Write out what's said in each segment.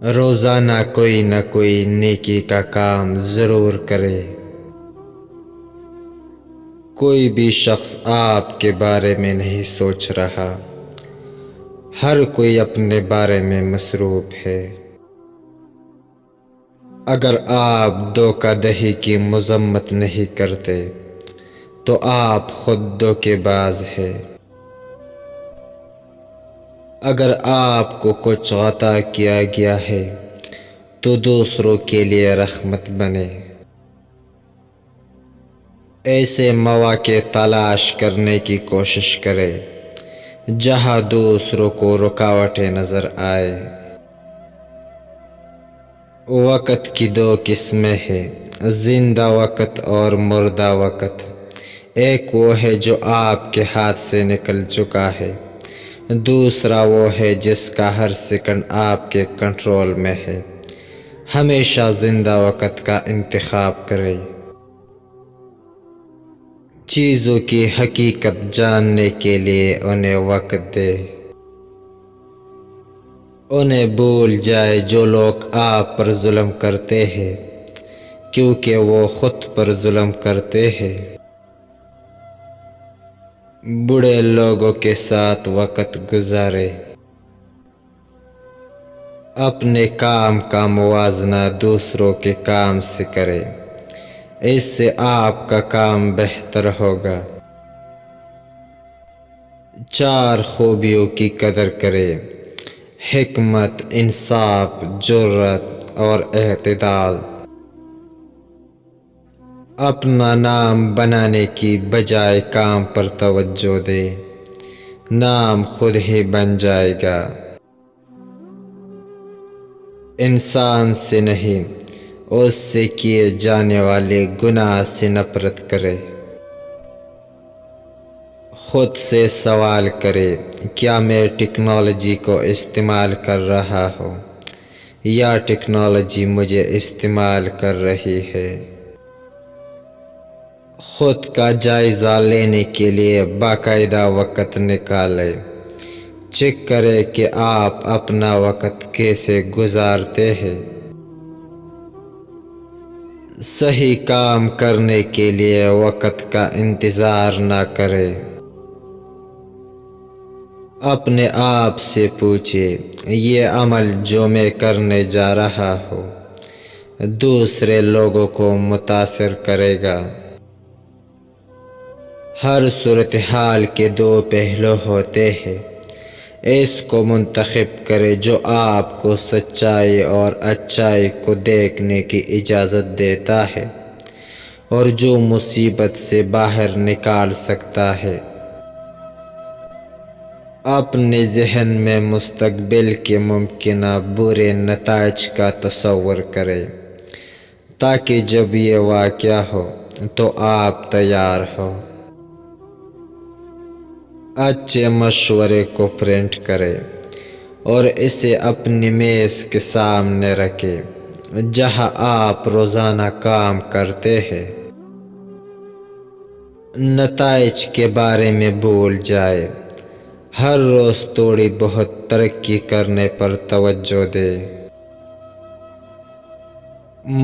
روزانہ کوئی نہ کوئی نیکی کا کام ضرور کرے۔ کوئی بھی شخص آپ کے بارے میں نہیں سوچ رہا، ہر کوئی اپنے بارے میں مصروف ہے۔ اگر آپ دھوکہ دہی کی مذمت نہیں کرتے تو آپ خود دھوکے باز ہیں۔ اگر آپ کو کچھ عطا کیا گیا ہے تو دوسروں کے لیے رحمت بنے۔ ایسے مواقع تلاش کرنے کی کوشش کرے جہاں دوسروں کو رکاوٹیں نظر آئے۔ وقت کی دو قسمیں ہیں، زندہ وقت اور مردہ وقت۔ ایک وہ ہے جو آپ کے ہاتھ سے نکل چکا ہے، دوسرا وہ ہے جس کا ہر سیکنڈ آپ کے کنٹرول میں ہے۔ ہمیشہ زندہ وقت کا انتخاب کریں۔ چیزوں کی حقیقت جاننے کے لیے انہیں وقت دے۔ انہیں بھول جائے جو لوگ آپ پر ظلم کرتے ہیں، کیونکہ وہ خود پر ظلم کرتے ہیں۔ بڑے لوگوں کے ساتھ وقت گزارے۔ اپنے کام کا موازنہ دوسروں کے کام سے کرے، اس سے آپ کا کام بہتر ہوگا۔ 4 خوبیوں کی قدر کرے: حکمت، انصاف، جرات اور اعتدال۔ اپنا نام بنانے کی بجائے کام پر توجہ دے، نام خود ہی بن جائے گا۔ انسان سے نہیں، اس سے کیے جانے والے گناہ سے نفرت کرے۔ خود سے سوال کرے، کیا میں ٹیکنالوجی کو استعمال کر رہا ہوں یا ٹیکنالوجی مجھے استعمال کر رہی ہے؟ خود کا جائزہ لینے کے لیے باقاعدہ وقت نکالے۔ چیک کرے کہ آپ اپنا وقت کیسے گزارتے ہیں۔ صحیح کام کرنے کے لیے وقت کا انتظار نہ کرے۔ اپنے آپ سے پوچھے، یہ عمل جو میں کرنے جا رہا ہوں دوسرے لوگوں کو متاثر کرے گا؟ ہر صورتحال کے 2 پہلو ہوتے ہیں۔ اس کو منتخب کرے جو آپ کو سچائی اور اچائی کو دیکھنے کی اجازت دیتا ہے اور جو مصیبت سے باہر نکال سکتا ہے۔ اپنے ذہن میں مستقبل کے ممکنہ برے نتائج کا تصور کرے تاکہ جب یہ واقع ہو تو آپ تیار ہو۔ اچھے مشورے کو پرنٹ کرے اور اسے اپنی میز کے سامنے رکھے جہاں آپ روزانہ کام کرتے ہیں۔ نتائج کے بارے میں بھول جائے، ہر روز تھوڑی بہت ترقی کرنے پر توجہ دے۔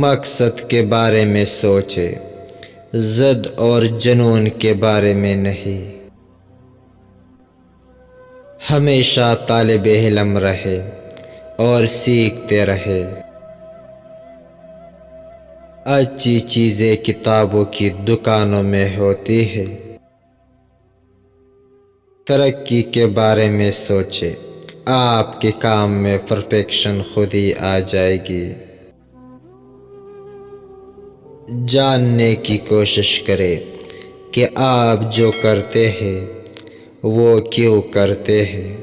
مقصد کے بارے میں سوچے، ضد اور جنون کے بارے میں نہیں۔ ہمیشہ طالب علم رہے اور سیکھتے رہے۔ اچھی چیزیں کتابوں کی دکانوں میں ہوتی ہے۔ ترقی کے بارے میں سوچے، آپ کے کام میں پرفیکشن خود ہی آ جائے گی۔ جاننے کی کوشش کرے کہ آپ جو کرتے ہیں وہ کیوں کرتے ہیں۔